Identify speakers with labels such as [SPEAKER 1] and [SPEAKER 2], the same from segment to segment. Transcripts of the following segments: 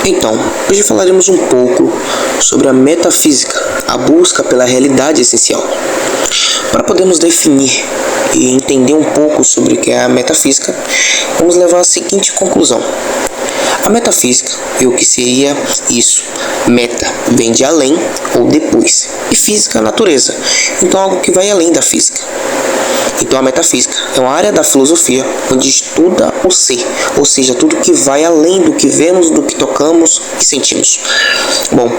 [SPEAKER 1] Então, hoje falaremos um pouco sobre a metafísica, a busca pela realidade essencial. Para podermos definir e entender um pouco sobre o que é a metafísica, vamos levar a seguinte conclusão. A metafísica é o que seria isso. Meta vem de além ou depois, e física, natureza, então algo que vai além da física. Então a metafísica é uma área da filosofia onde estuda o ser, ou seja, tudo que vai além do que vemos, do que tocamos e sentimos. Bom,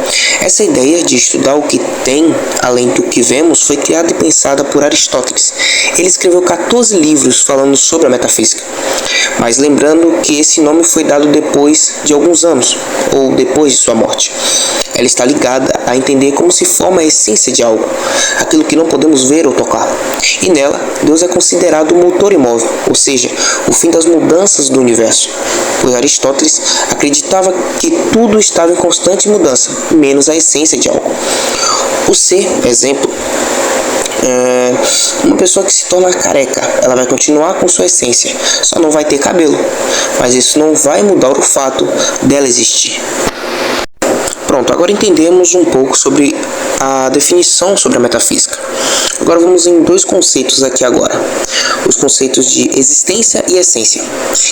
[SPEAKER 1] essa ideia de estudar o que tem além do que vemos foi criada e pensada por Aristóteles. Ele escreveu 14 livros falando sobre a metafísica, mas lembrando que esse nome foi dado depois de alguns anos, ou depois de sua morte. Ela está ligada a entender como se forma a essência de algo, aquilo que não podemos ver ou tocar. E nela, Deus é considerado o motor imóvel, ou seja, o fim das mudanças do universo. Pois Aristóteles acreditava que tudo estava em constante mudança, menos a essência de algo. O ser, exemplo, uma pessoa que se torna careca, ela vai continuar com sua essência, só não vai ter cabelo, mas isso não vai mudar o fato dela existir. Pronto, agora entendemos um pouco sobre a definição sobre a metafísica. Agora vamos em dois conceitos aqui agora. Os conceitos de existência e essência,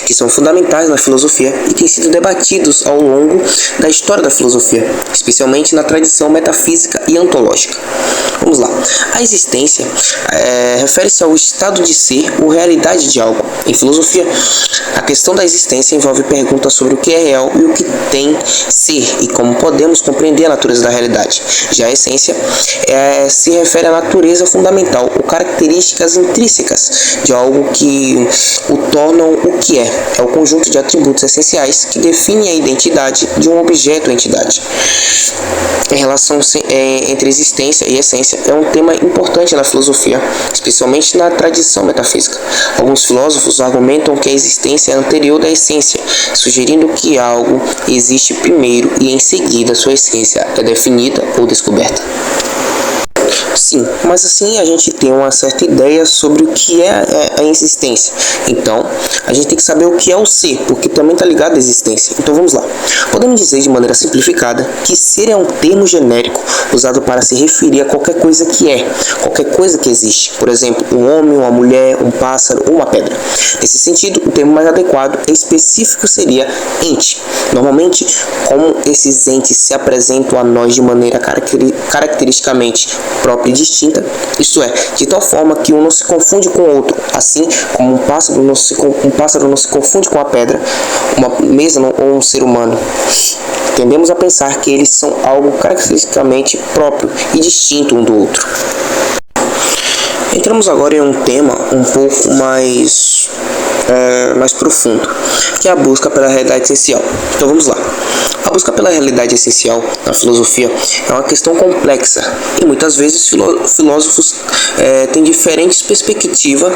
[SPEAKER 1] que são fundamentais na filosofia e têm sido debatidos ao longo da história da filosofia, especialmente na tradição metafísica e ontológica. Vamos lá. A existência refere-se ao estado de ser ou realidade de algo. Em filosofia, a questão da existência envolve perguntas sobre o que é real e o que tem ser e como podemos compreender a natureza da realidade. Já a essência se refere à natureza fundamental ou características intrínsecas de algo que o tornam o que é. É o conjunto de atributos essenciais que definem a identidade de um objeto ou entidade. Em relação entre existência e essência é um tema importante na filosofia, especialmente na tradição metafísica. Alguns filósofos argumentam que a existência é anterior da essência, sugerindo que algo existe primeiro e em seguida sua essência é definida ou descoberta. Sim, mas assim a gente tem uma certa ideia sobre o que é a existência. Então, a gente tem que saber o que é o ser, porque também está ligado à existência. Então vamos lá. Podemos dizer de maneira simplificada que ser é um termo genérico usado para se referir a qualquer coisa que é, qualquer coisa que existe. Por exemplo, um homem, uma mulher, um pássaro ou uma pedra. Nesse sentido, o termo mais adequado e específico seria ente. Normalmente, como esses entes se apresentam a nós de maneira caracteristicamente própria e distinta, isto é, de tal forma que um não se confunde com o outro, assim como um pássaro não se confunde com a pedra, uma mesa ou um ser humano. Tendemos a pensar que eles são algo caracteristicamente próprio e distinto um do outro. Entramos agora em um tema um pouco mais profundo, que é a busca pela realidade essencial. Então vamos lá. A busca pela realidade essencial na filosofia é uma questão complexa e muitas vezes filósofos têm diferentes perspectivas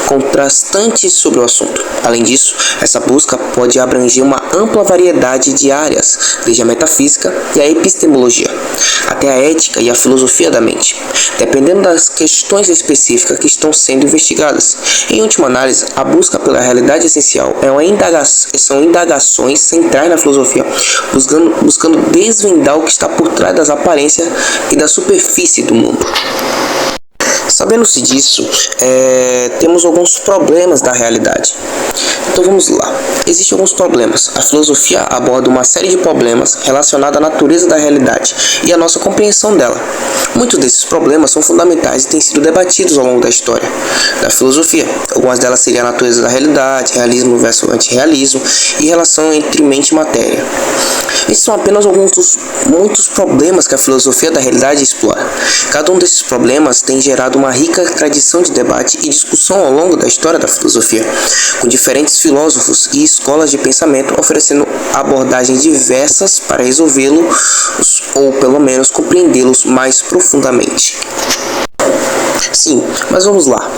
[SPEAKER 1] contrastantes sobre o assunto. Além disso, essa busca pode abranger uma ampla variedade de áreas, desde a metafísica e a epistemologia, até a ética e a filosofia da mente, dependendo das questões específicas que estão sendo investigadas. Em última análise, a busca pela realidade essencial são indagações centrais na filosofia, buscando desvendar o que está por trás das aparências e da superfície do mundo. Sabendo-se disso, temos alguns problemas da realidade. Então vamos lá. Existem alguns problemas. A filosofia aborda uma série de problemas relacionados à natureza da realidade e à nossa compreensão dela. Muitos desses problemas são fundamentais e têm sido debatidos ao longo da história da filosofia. Algumas delas seriam a natureza da realidade, realismo versus antirrealismo e relação entre mente e matéria. Esses são apenas alguns dos muitos problemas que a filosofia da realidade explora. Cada um desses problemas tem gerado uma rica tradição de debate e discussão ao longo da história da filosofia, com diferentes filósofos e escolas de pensamento oferecendo abordagens diversas para resolvê-los ou pelo menos compreendê-los mais profundamente. Sim, mas vamos lá.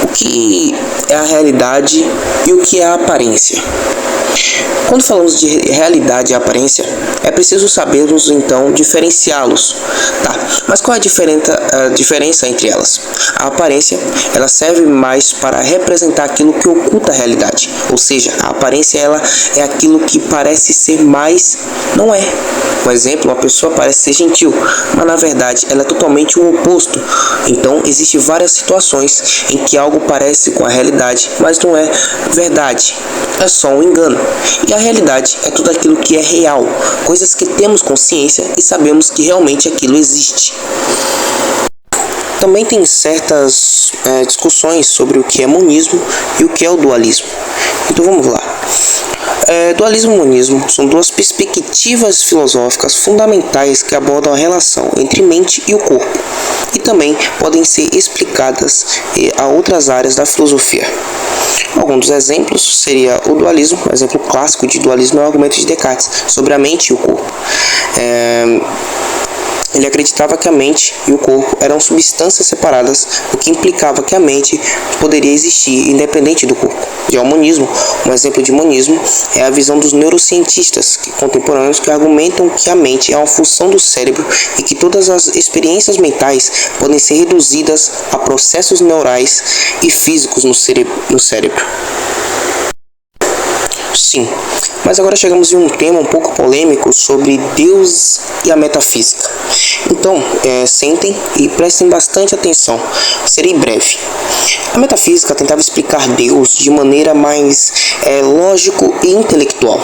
[SPEAKER 1] O que é a realidade e o que é a aparência? Quando falamos de realidade e aparência, é preciso sabermos então diferenciá-los, tá? Mas qual é a diferença entre elas? A aparência, ela serve mais para representar aquilo que oculta a realidade, ou seja, a aparência ela é aquilo que parece ser mais, não é. Por exemplo, uma pessoa parece ser gentil, mas na verdade ela é totalmente o oposto. Então, existem várias situações em que algo parece com a realidade, mas não é verdade. É só um engano. E a realidade é tudo aquilo que é real, coisas que temos consciência e sabemos que realmente aquilo existe. Também tem certas discussões sobre o que é monismo e o que é o dualismo. Então vamos lá. Dualismo e monismo são duas perspectivas filosóficas fundamentais que abordam a relação entre mente e o corpo, e também podem ser explicadas a outras áreas da filosofia. Alguns dos exemplos seria o dualismo. O exemplo clássico de dualismo é o argumento de Descartes sobre a mente e o corpo. Ele acreditava que a mente e o corpo eram substâncias separadas, o que implicava que a mente poderia existir independente do corpo. Já o monismo, um exemplo de monismo, é a visão dos neurocientistas contemporâneos que argumentam que a mente é uma função do cérebro e que todas as experiências mentais podem ser reduzidas a processos neurais e físicos no cérebro. Sim, mas agora chegamos em um tema um pouco polêmico sobre Deus e a metafísica. Então, sentem e prestem bastante atenção. Serei breve. A metafísica tentava explicar Deus de maneira mais lógico e intelectual.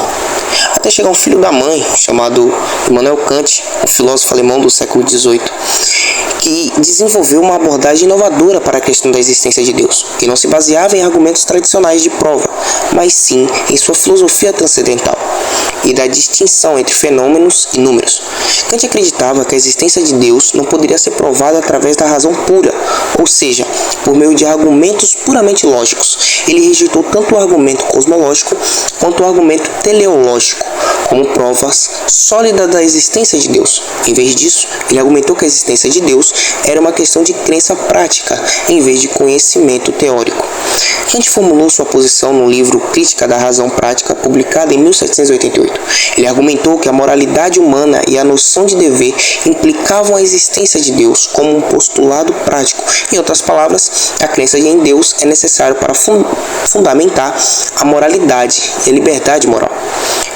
[SPEAKER 1] Até chegar um filho da mãe, chamado Immanuel Kant, um filósofo alemão do século XVIII, que desenvolveu uma abordagem inovadora para a questão da existência de Deus, que não se baseava em argumentos tradicionais de prova, mas sim em sua filosofia transcendental e da distinção entre fenômenos e números. Kant acreditava que a existência de Deus não poderia ser provada através da razão pura, ou seja, por meio de argumentos puramente lógicos. Ele rejeitou tanto o argumento cosmológico quanto o argumento teleológico como provas sólidas da existência de Deus. Em vez disso, ele argumentou que a existência de Deus era uma questão de crença prática, em vez de conhecimento teórico. Kant formulou sua posição no livro Crítica da Razão Prática, publicado em 1788. Ele argumentou que a moralidade humana e a noção de dever implicavam a existência de Deus como um postulado prático. Em outras palavras, a crença em Deus é necessária para fundamentar a moralidade e a liberdade moral.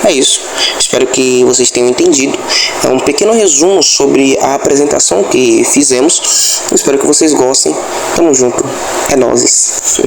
[SPEAKER 1] É isso. Espero que vocês tenham entendido. É um pequeno resumo sobre a apresentação que fizemos. Espero que vocês gostem. Tamo junto. É nóis.